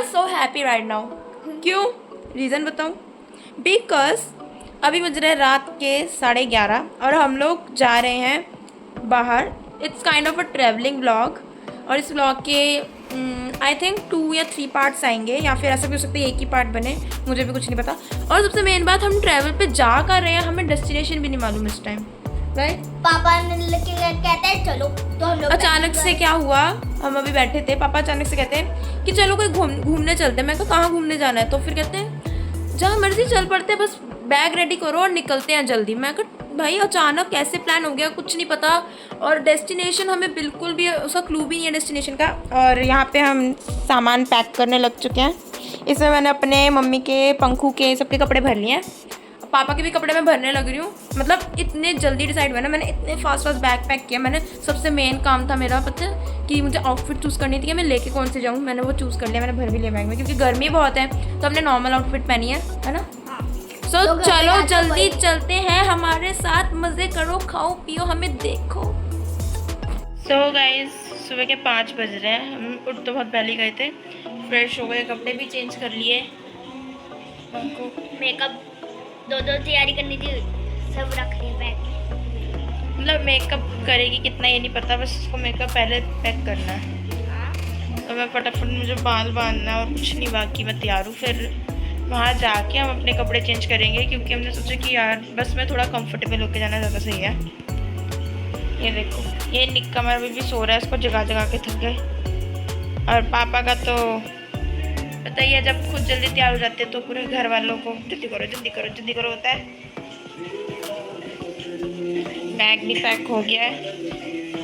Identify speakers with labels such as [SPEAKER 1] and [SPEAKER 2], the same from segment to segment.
[SPEAKER 1] Are so happy right now. क्यों? Reason बताऊँ? Because अभी बज रहे रात के 11:30 और हम लोग जा रहे हैं बाहर। It's kind of a travelling blog और इस ब्लॉग के आई थिंक 2 या 3 पार्ट्स आएंगे, या फिर ऐसा भी हो सकता है एक ही पार्ट बने, मुझे भी कुछ नहीं पता। और सबसे मेन बात, हम ट्रैवल पे जा कर रहे हैं, हमें डेस्टिनेशन भी नहीं मालूम इस टाइम, राइट?
[SPEAKER 2] पापा ने कहते हैं चलो, तो हम लोग
[SPEAKER 1] अचानक से क्या हुआ, हम अभी बैठे थे, पापा अचानक से कहते हैं कि चलो कोई घूमने चलते हैं। मैं कहा कहाँ घूमने जाना है? तो फिर कहते हैं जहाँ मर्जी चल पड़ते हैं, बस बैग रेडी करो और निकलते हैं जल्दी। मैं कहा भाई अचानक कैसे प्लान हो गया, कुछ नहीं पता, और डेस्टिनेशन हमें बिल्कुल भी उसका क्लू भी नहीं है डेस्टिनेशन का। और यहाँ पे हम सामान पैक करने लग चुके हैं। इसमें मैंने अपने मम्मी के, पंखू के, सबके कपड़े भर लिए हैं, पापा के भी कपड़े मैं भरने लग रही हूँ। मतलब इतने जल्दी डिसाइड हुआ ना, मैंने इतने फास्ट बैग पैक किया। मैंने सबसे मेन काम था मेरा, पता है, कि मुझे आउटफिट चूज़ करनी थी कि मैं लेके कौन से जाऊँ। मैंने वो चूज़ कर लिया, मैंने भर भी लिया बैग में, क्योंकि गर्मी बहुत है तो हमने नॉर्मल आउटफिट पहनी है ना। सो चलो जल्दी चलते हैं, हमारे साथ मज़े करो, खाओ पियो, हमें देखो। सो गाइस, सुबह के 5 बज रहे हैं। हम उठ तो बहुत पहले गए थे, फ्रेश हो गए, कपड़े भी चेंज कर लिए। हमको
[SPEAKER 2] मेकअप दो तैयारी करनी थी, सब रख लिए बैग।
[SPEAKER 1] मतलब मेकअप करेगी कितना ये नहीं पता, बस उसको मेकअप पहले पैक करना है। तो मैं फटाफट, मुझे बाल बांधना और कुछ नहीं बाकी, मैं तैयार हूँ। फिर वहाँ जाके हम अपने कपड़े चेंज करेंगे, क्योंकि हमने सोचा कि यार बस में थोड़ा कंफर्टेबल होके जाना ज़्यादा सही है। ये देखो, ये निक्का मेरा अभी भी सो रहा है, इसको जगा जगा के थक गए। और पापा का तो पता ही है, जब खुद जल्दी तैयार हो जाते हैं तो पूरे घर वालों को जल्दी करो जल्दी करो जल्दी करो होता है। बैग भी पैक हो गया है,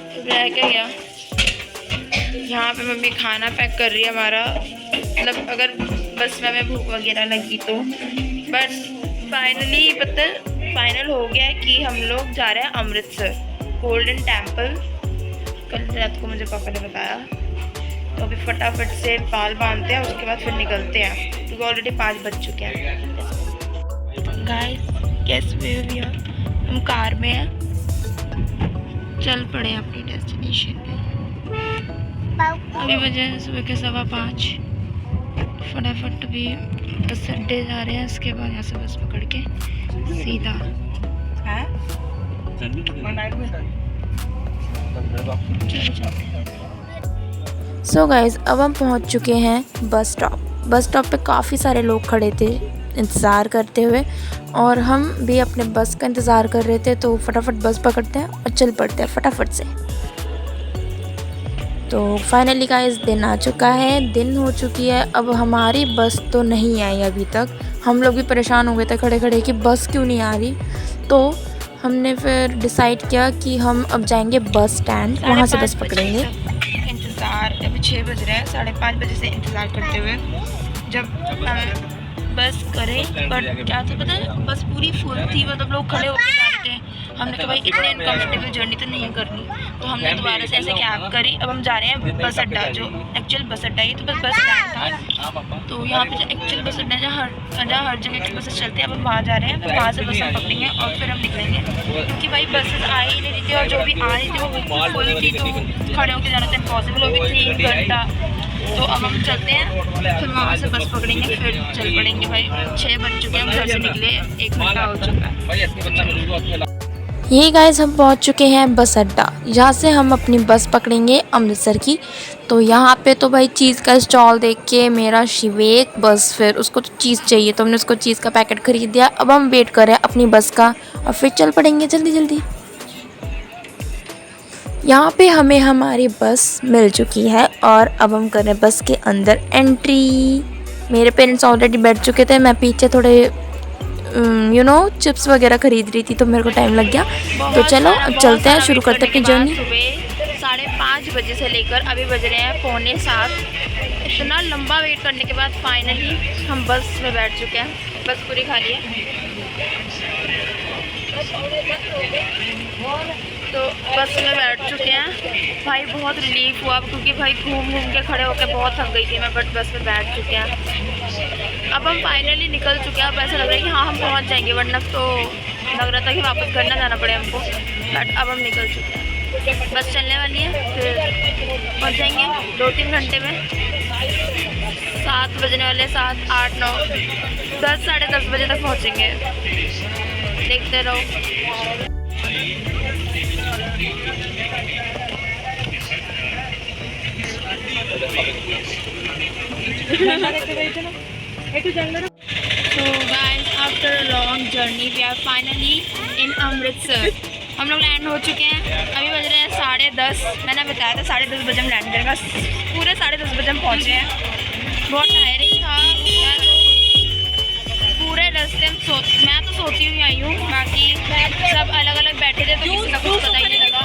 [SPEAKER 1] तो रह गया। यहाँ पे मम्मी खाना पैक कर रही है हमारा, मतलब अगर बस में हमें भूख वगैरह लगी तो। बट फाइनली फाइनल हो गया है कि हम लोग जा रहे हैं अमृतसर गोल्डन टेम्पल। कल रात को मुझे पापा ने बताया। तो अभी फटाफट से बाल बांधते हैं, उसके बाद फिर निकलते हैं, क्योंकि ऑलरेडी 5 बज चुके हैं। Guys guess where we are, हम कार में हैं, चल पड़े अपनी डेस्टिनेशन पे। अभी बजे हैं सुबह के 5:15। फटाफट अभी बस अड्डे जा रहे हैं, उसके बाद यहाँ से बस पकड़ के सीधा सो गाइज, अब हम पहुँच चुके हैं बस स्टॉप। बस स्टॉप पे काफ़ी सारे लोग खड़े थे इंतज़ार करते हुए, और हम भी अपने बस का इंतज़ार कर रहे थे। तो फटाफट बस पकड़ते हैं और चल पड़ते हैं फटाफट से। तो फाइनली गाइस दिन आ चुका है, दिन हो चुकी है। अब हमारी बस तो नहीं आई अभी तक। हम लोग भी परेशान हो गए थे खड़े खड़े कि बस क्यों नहीं आ रही। तो हमने फिर डिसाइड किया कि हम अब जाएंगे बस स्टैंड, वहाँ से बस पकड़ेंगे। इंतज़ार, अभी 6 बज रहे हैं, 5:30 बजे से इंतज़ार करते हुए जब बस करें। पर क्या था पता है, बस पूरी फुल थी, मतलब लोग खड़े होकर जा रहे थे। हमने कहा भाई इतनी अनकम्फर्टेबल जर्नी तो नहीं करनी, तो हमने दोबारा से ऐसे कैब करी। अब हम जा रहे हैं बस अड्डा, जो एक्चुअल बस अड्डा ही, तो बस स्टैंड था। तो यहाँ पे जो एक्चुअल बस अड्डा जहाँ हर जगह की बसेस चलती है, अब हम वहाँ जा रहे हैं। फिर वहाँ से बस हम पकड़ेंगे और फिर हम निकलेंगे, क्योंकि भाई बसेस आ ही नहीं रही थी, और जो भी आ रही थी वो बिल्कुल फुल थी, तो खड़े होकर जाना तो इम्पॉसिबल हो गई, 3 घंटा। तो अब हम चलते हैं, फिर वहाँ से बस पकड़ेंगे, फिर चल पड़ेंगे। भाई 6 बज चुके हैं, हम घर से निकले 1 घंटा हो चुका है। यही गाइस, हम पहुंच चुके हैं बस अड्डा, जहाँ से हम अपनी बस पकड़ेंगे अमृतसर की। तो यहाँ पे तो भाई चीज़ का स्टॉल देख के मेरा शिवेक, बस फिर उसको तो चीज़ चाहिए, तो हमने उसको चीज़ का पैकेट खरीद दिया। अब हम वेट कर रहे हैं अपनी बस का और फिर चल पड़ेंगे जल्दी जल्दी। यहाँ पे हमें हमारी बस मिल चुकी है और अब हम कर रहे हैं बस के अंदर एंट्री। मेरे पेरेंट्स ऑलरेडी बैठ चुके थे, मैं पीछे थोड़े चिप्स वगैरह खरीद रही थी, तो मेरे को टाइम लग गया। तो चलो अब चलते हैं, शुरू करते हैं अपनी जर्नी। सुबह 5:30 बजे से लेकर अभी बज रहे हैं 6:45। इतना लंबा वेट करने के बाद फाइनली हम बस में बैठ चुके हैं। बस पूरी खाली है, तो बस में बैठ चुके हैं। भाई बहुत रिलीफ हुआ, क्योंकि भाई घूम के खड़े होकर बहुत थक गई थी मैं, बट बस में बैठ चुके हैं। अब हम फाइनली निकल चुके हैं। अब ऐसा लग रहा है कि हाँ हम पहुंच जाएंगे, वरना तो लग रहा था कि वापस घर ना जाना पड़े हमको, बट अब हम निकल चुके हैं। बस चलने वाली है, फिर पहुंच जाएंगे 2-3 घंटे में। 7 बजने वाले, 7, 8, 9, 10, साढ़े 10 बजे तक पहुँचेंगे। देखते रहो। So guys, after a long journey, we are finally in Amritsar. हम लोग लैंड हो चुके हैं। अभी बज रहे हैं 10:30। मैंने बताया था 10:30 बजे हम लैंड करेंगे। पूरे 10:30 बजे हम पहुँचे हैं। बहुत टायरिंग था। पूरे रास्ते मैं तो सोती हुई आई हूँ, बाकी सब अलग अलग बैठे थे तो किसी का कुछ पता ही नहीं लगा।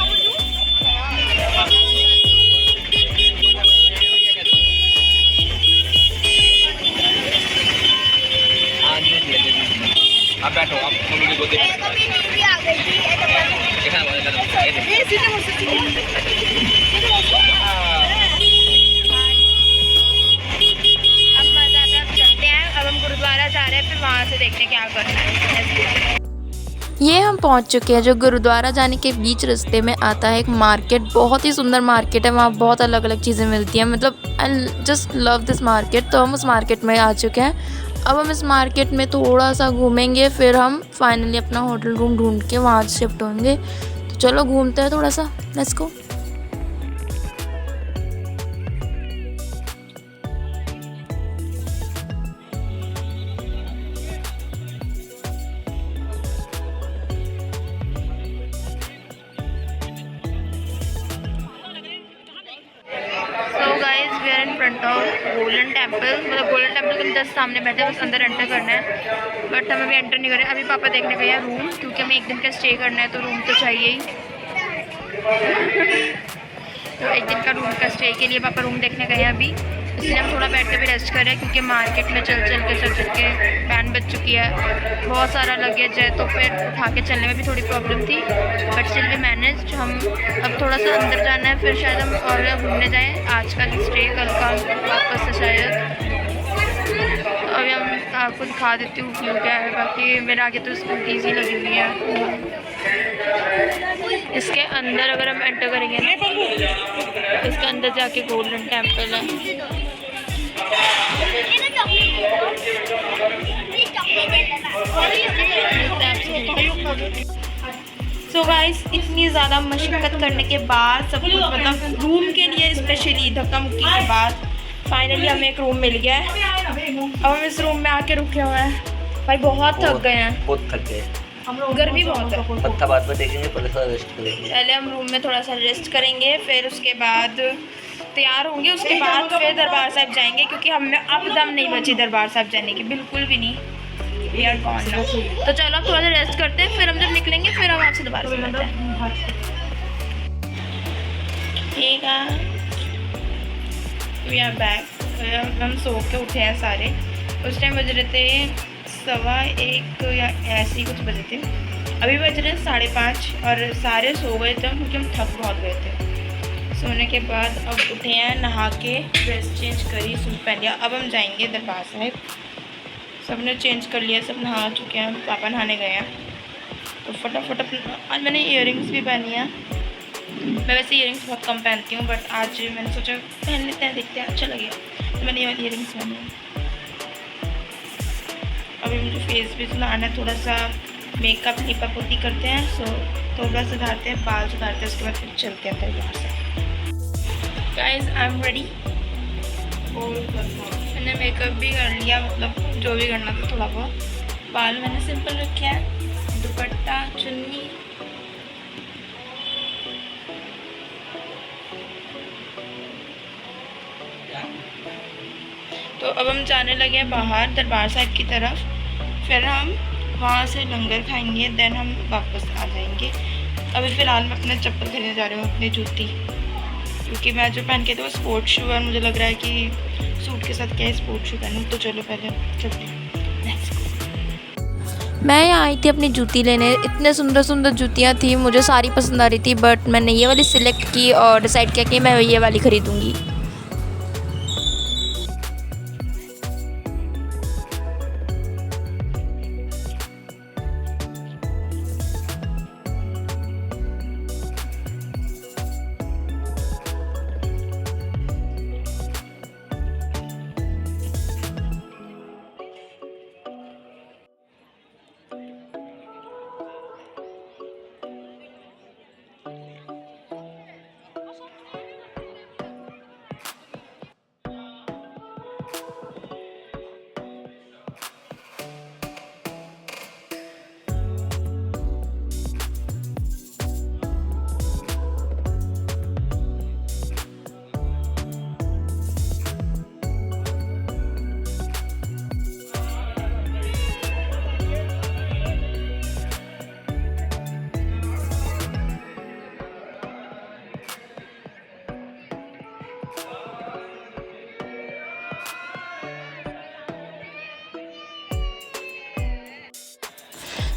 [SPEAKER 3] आप बैठो, आप मम्मी को देखो।
[SPEAKER 1] अब मज़ा आता है, अब चलते हैं। अब हम गुरुद्वारा जा रहे हैं, फिर वहाँ से देखते हैं क्या करना है। ये हम पहुंच चुके हैं जो गुरुद्वारा जाने के बीच रास्ते में आता है एक मार्केट। बहुत ही सुंदर मार्केट है, वहाँ बहुत अलग अलग चीज़ें मिलती हैं। मतलब I just love this market. तो हम उस मार्केट में आ चुके हैं। अब हम इस मार्केट में थोड़ा सा घूमेंगे, फिर हम फाइनली अपना होटल रूम ढूंढ के वहाँ शिफ्ट होंगे। तो चलो घूमते हैं थोड़ा सा, let's go. In front of golden temple. मतलब गोल्डन टेम्पल के जस्ट सामने बैठे, बस अंदर एंटर करना है। बट हम अभी एंटर नहीं कर रहे। अभी पापा देखने गए हैं रूम, क्योंकि हमें एक दिन का स्टे करना है तो रूम तो चाहिए ही। तो एक दिन का रूम का स्टे के लिए पापा रूम देखने गए हैं अभी। इसलिए हम थोड़ा बैठ के भी रेस्ट कर रहे हैं, क्योंकि मार्केट में चल चल के बैन बज चुकी है। बहुत सारा लगेज है, तो फिर उठा के चलने में भी थोड़ी प्रॉब्लम थी। बट स्टिल भी मैनेज। हम अब थोड़ा सा अंदर जाना है, फिर शायद हम और घूमने जाएँ। आज का स्टे, कल का वापस से शायद। तो अभी हम आपको दिखा देती हूँ व्यू क्या है। बाकी मेरे आगे तो स्कूटी ईजी लगी हुई है। इसके अंदर अगर हम एंटर करेंगे ना, तो इसके अंदर जाके गोल्डन टेम्पल है। सो गाइस, इतनी ज़्यादा मशक्क़त करने के बाद सब कुछ, मतलब रूम के लिए स्पेशली धक्का मुक्की के बाद फाइनली हमें एक रूम मिल गया है। अब हम इस रूम में आके रुके हुए हैं। भाई बहुत थक गए हैं,
[SPEAKER 3] बहुत थक गए।
[SPEAKER 1] गर्मी बहुत है।
[SPEAKER 3] पत्ता बाद में देखेंगे, पहले थोड़ा रेस्ट करेंगे।
[SPEAKER 1] पहले हम रूम में थोड़ा सा रेस्ट करेंगे, फिर उसके बाद तैयार होंगे। उसके बाद फिर दरबार साहिब जाएंगे, क्योंकि हमें अब दम नहीं बची दरबार साहिब जाने की, बिल्कुल भी नहीं। We are gone now. तो चलो अब थोड़ा सा रेस्ट करते हैं, फिर हम जब निकलेंगे फिर हम आपसे दोबारा से मिलते हैं। ठीक है, वी आर बैक। हम सो के उठे हैं सारे। उस टाइम बज रहे थे 1:15 या ऐसे ही कुछ बजे थे। अभी बज रहे 5:30 और सारे सो गए थे, क्योंकि हम थक बहुत गए थे। सोने के बाद अब उठे हैं, नहा के ड्रेस चेंज करी, सूट पहन लिया। अब हम जाएंगे दरबार साहिब। सब ने चेंज कर लिया, सब नहा चुके हैं। पापा नहाने गए हैं, तो फटाफट आज मैंने इयररिंग्स भी पहनी है। मैं वैसे इयररिंग्स बहुत कम पहनती हूँ, बट आज मैंने सोचा पहन लेते हैं, देखते हैं अच्छा लगेगा, तो मैंने ये वाली इयररिंग्स पहनी है। अभी मुझे फेस भी सुधारना है, थोड़ा सा मेकअप लिपअप होती करते हैं। सो थोड़ा सुधारते हैं, बाल सुधारते हैं, उसके बाद फिर चलते हैं दरबार से। Guys, I am ready. मैंने मेकअप भी कर लिया, मतलब जो भी करना था थोड़ा बहुत। बाल मैंने सिंपल रखे हैं, दुपट्टा, चुन्नी। तो अब हम जाने लगे हैं बाहर दरबार साहिब की तरफ। फिर हम वहाँ से लंगर खाएंगे, देन हम वापस आ जाएंगे। अभी फ़िलहाल मैं अपने चप्पल खरीदने जा रही हूँ, अपनी जूती, क्योंकि मैं जो पहन के थी वो स्पोर्ट्स शू है। मुझे लग रहा है कि सूट के साथ क्या है स्पोर्ट्स शू पहनूँ। तो चलो पहले चलते हैं, लेट्स गो। मैं यहाँ आई थी अपनी जूती लेने। इतने सुंदर सुंदर जूतियाँ थी, मुझे सारी पसंद आ रही थी, बट मैंने ये वाली सिलेक्ट की और डिसाइड किया कि मैं ये वाली ख़रीदूँगी।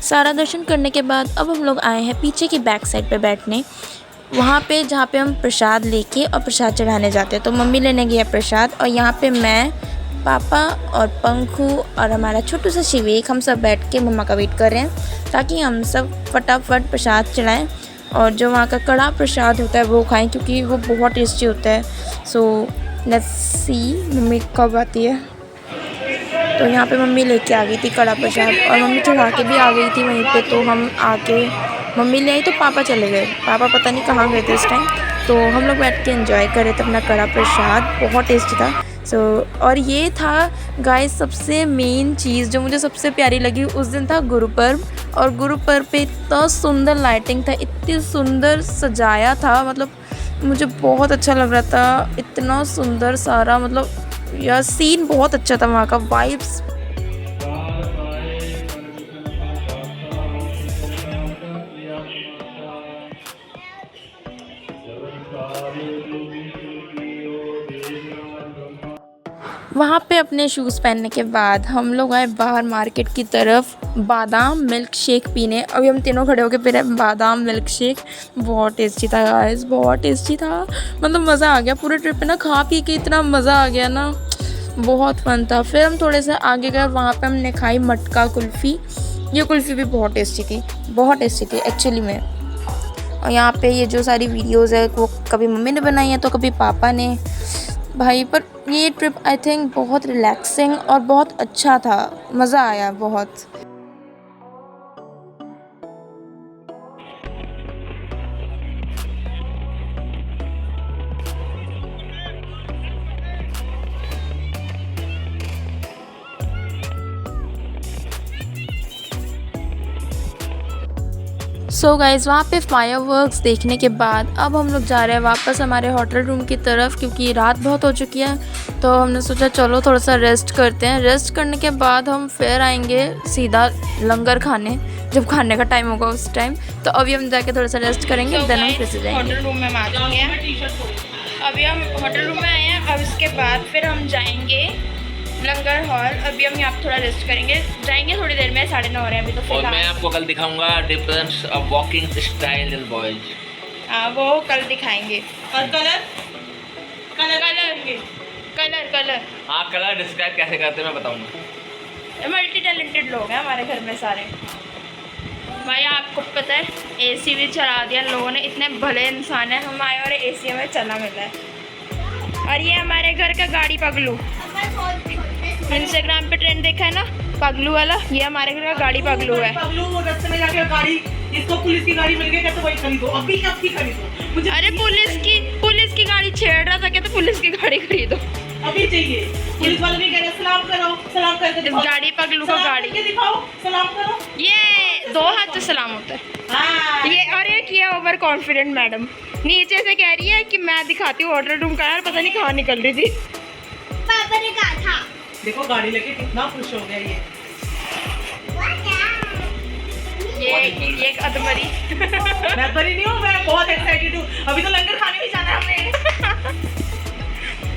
[SPEAKER 1] सारा दर्शन करने के बाद अब हम लोग आए हैं पीछे की बैक साइड पे बैठने, वहाँ पे जहाँ पे हम प्रसाद लेके और प्रसाद चढ़ाने जाते हैं। तो मम्मी लेने गई है प्रसाद और यहाँ पे मैं, पापा और पंखू और हमारा छोटू सा शिवेक हम सब बैठ के मम्मा का वेट कर रहे हैं ताकि हम सब फटाफट प्रसाद चढ़ाएं और जो वहाँ का कड़ा प्रसाद होता है वो खाएं क्योंकि वो बहुत टेस्टी होता है। सो लेट्स सी मम्मी कब आती है। तो यहाँ पे मम्मी लेके आ गई थी कड़ा प्रसाद और मम्मी चढ़ा के भी आ गई थी वहीं पे। तो हम आके मम्मी ले आई तो पापा चले गए, पापा पता नहीं कहाँ गए थे इस टाइम। तो हम लोग बैठ के एंजॉय कर रहे थे अपना कड़ा प्रसाद, बहुत टेस्टी था। और ये था गाइस सबसे मेन चीज़ जो मुझे सबसे प्यारी लगी उस दिन था गुरुपर्व। और गुरुपर्व पे इतना सुंदर लाइटिंग था, इतनी सुंदर सजाया था, मतलब मुझे बहुत अच्छा लग रहा था, इतना सुंदर सारा, मतलब यार सीन बहुत अच्छा था वहाँ का, वाइब्स। वहाँ पे अपने शूज़ पहनने के बाद हम लोग आए बाहर मार्केट की तरफ बादाम मिल्क शेक पीने। अभी हम तीनों खड़े होके पी रहे हैं बादाम मिल्क शेक, बहुत टेस्टी था गाइस, बहुत टेस्टी था, मतलब मज़ा आ गया पूरे ट्रिप पे ना, खा पी के इतना मज़ा आ गया ना, बहुत फन था। फिर हम थोड़े से आगे गए, वहाँ पे हमने खाई मटका कुल्फ़ी, ये कुल्फ़ी भी बहुत टेस्टी थी, बहुत टेस्टी थी एक्चुअली में। और यहाँ पे ये जो सारी वीडियोज़ है वो कभी मम्मी ने बनाई है तो कभी पापा ने भाई। पर ये ट्रिप आई थिंक बहुत रिलैक्सिंग और बहुत अच्छा था, मज़ा आया बहुत। सो गाइज़ वहाँ पे फायरवर्क्स देखने के बाद अब हम लोग जा रहे हैं वापस हमारे होटल रूम की तरफ क्योंकि रात बहुत हो चुकी है। तो हमने सोचा चलो थोड़ा सा रेस्ट करते हैं, रेस्ट करने के बाद हम फिर आएंगे सीधा लंगर खाने, जब खाने का टाइम होगा उस टाइम। तो अभी हम जाके थोड़ा सा रेस्ट करेंगे, देन हम फिर से जाएंगे।
[SPEAKER 2] होटल रूम में हम आ चुके हैं, अभी हम होटल रूम में आए हैं। अब इसके बाद फिर हम जाएंगे लंगर हॉल। अभी हम यहाँ पे थोड़ा रेस्ट करेंगे, जाएंगे थोड़ी देर में, 9:30 हो रहे हैं अभी तो।
[SPEAKER 3] और मैं आपको कल दिखाऊंगा difference of walking style in boys.
[SPEAKER 2] हाँ वो कल दिखाएंगे। और colour colour colour colour colour
[SPEAKER 3] हाँ कलर डिस्क्राइब कैसे करते हैं मैं बताऊंगा।
[SPEAKER 2] मल्टी टैलेंटेड लोग हैं हमारे घर में सारे। भाई आपको पता है एसी भी चला दिया लोगों ने, इतने भले इंसान हैं हम, आए और एसी हमें चला मिला है। और ये हमारे घर का गाड़ी पगलू, इंस्टाग्राम पे ट्रेंड देखा है ना पगलू वाला, ये हमारे घर का गाड़ी पगलू है।
[SPEAKER 4] पगलू वो रास्ते में जाके गाड़ी, इसको पुलिस की गाड़ी मिल गई तो वही खरीदो, अभी आपकी खरीदो। मुझे
[SPEAKER 2] अरे पुलिस की गाड़ी छेड़ रहा था क्या, तो पुलिस की गाड़ी खरीदो
[SPEAKER 4] अभी चाहिए। पुलिस वाले नहीं कह रहे सलाम करो, सलाम करके
[SPEAKER 2] इस
[SPEAKER 4] दिखाओ,
[SPEAKER 2] गाड़ी पगलू को
[SPEAKER 4] सलाम
[SPEAKER 2] गाड़ी
[SPEAKER 4] करके दिखाओ, सलाम करो।
[SPEAKER 2] ये 2 हाथ से सलाम होता है।
[SPEAKER 4] हाँ
[SPEAKER 2] ये और ये किया ओवर कॉन्फिडेंट मैडम नीचे से कह रही है कि मैं दिखाती हूँ होटल रूम का, यार पता नहीं कहाँ निकल रही थी। पापा ने कहा था
[SPEAKER 4] देखो गाड़ी लेके कितना खुश हो गया
[SPEAKER 2] ये एक अधमरी।
[SPEAKER 4] मैं बड़ी नहीं हूँ, मैं बहुत एक्साइटेड हूँ, अभी तो लंगर खाने भी जाना है हमें।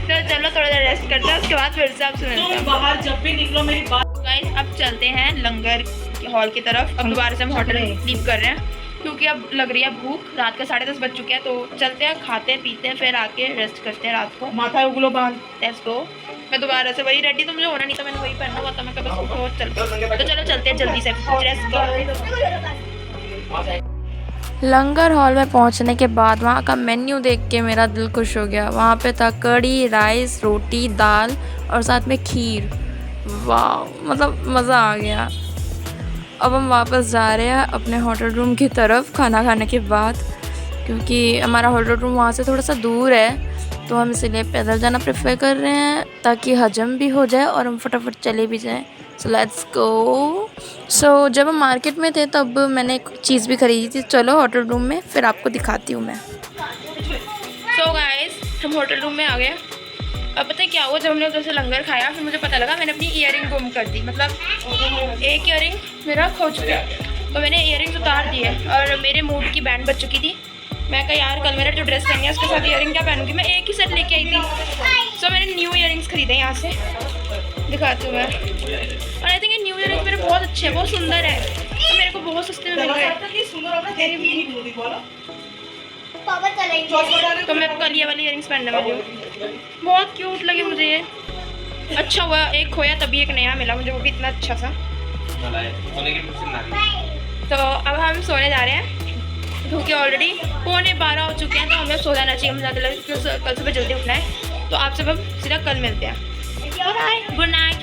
[SPEAKER 2] तो चलो थोड़ा देर रेस्ट करते हैं, उसके बाद फिर से आपसे मिलते
[SPEAKER 4] तुम
[SPEAKER 2] हैं।
[SPEAKER 4] बाहर जब भी निकलो मेरी बात।
[SPEAKER 2] गाइस अब चलते हैं लंगर हॉल की तरफ। अब दोबारा से हम होटल लीव कर रहे हैं क्योंकि अब लग रही है भूख, रात का 10:30 बज चुके हैं। तो चलते हैं, खाते हैं पीते हैं, फिर आके रेस्ट करते हैं रात को।
[SPEAKER 4] माथा उगलो बांध।
[SPEAKER 2] Let's go. मैं दोबारा से वही रेडी तो मुझे होना नहीं था, मैंने वही पहनना हुआ था, मैं कब उसको चलते। तो चलो चलते हैं जल्दी से, रेस्ट करो।
[SPEAKER 1] लंगर हॉल में पहुंचने के बाद वहाँ का मेन्यू देख के मेरा दिल खुश हो गया। वहाँ पे था कड़ी, राइस, रोटी, दाल और साथ में खीर। वाह, मतलब मज़ा आ गया। अब हम वापस जा रहे हैं अपने होटल रूम की तरफ खाना खाने के बाद, क्योंकि हमारा होटल रूम वहाँ से थोड़ा सा दूर है, तो हम इसीलिए पैदल जाना प्रेफर कर रहे हैं ताकि हजम भी हो जाए और हम फटाफट चले भी जाएं। So let's go. सो जब हम मार्केट में थे तब मैंने एक चीज़ भी ख़रीदी थी। चलो होटल रूम में फिर आपको दिखाती हूँ मैं।
[SPEAKER 2] सो गाइस हम होटल रूम में आ गए। अब पता है क्या हुआ, जब हमने उधर से लंगर खाया फिर मुझे पता लगा मैंने अपनी ईयरिंग गुम कर दी, मतलब एक ईयरिंग मेरा खो चुका है। तो मैंने ईयरिंग्स उतार दी है और मेरे मूड की बैंड बज चुकी थी। मैं कहा यार कल मेरा जो ड्रेस पहनी है उसके साथ ईयरिंग क्या पहनूंगी, मैं एक ही सेट लेके आई थी। सो मैंने न्यू ईयरिंग्स खरीदे यहाँ से, दिखाती हूँ मैं। और आई थिंक ये न्यू ईयरिंग्स मेरे बहुत अच्छे हैं, बहुत सुंदर है, तो मेरे को बहुत सस्ते में मिल रहे हैं। तो मैं अब कल ये वाली इयरिंग्स पहनने वाली हूँ। बहुत क्यूट लगे मुझे ये। अच्छा हुआ एक खोया तभी एक नया मिला मुझे, वो भी इतना अच्छा सा। तो अब हम सोने जा रहे हैं क्योंकि ऑलरेडी 11:15 हो चुके हैं, तो हमें सो जाना चाहिए। मुझे कल सुबह जल्दी उठना है। तो आप सब अब सीधा कल मिलते हैं। Bye, good night.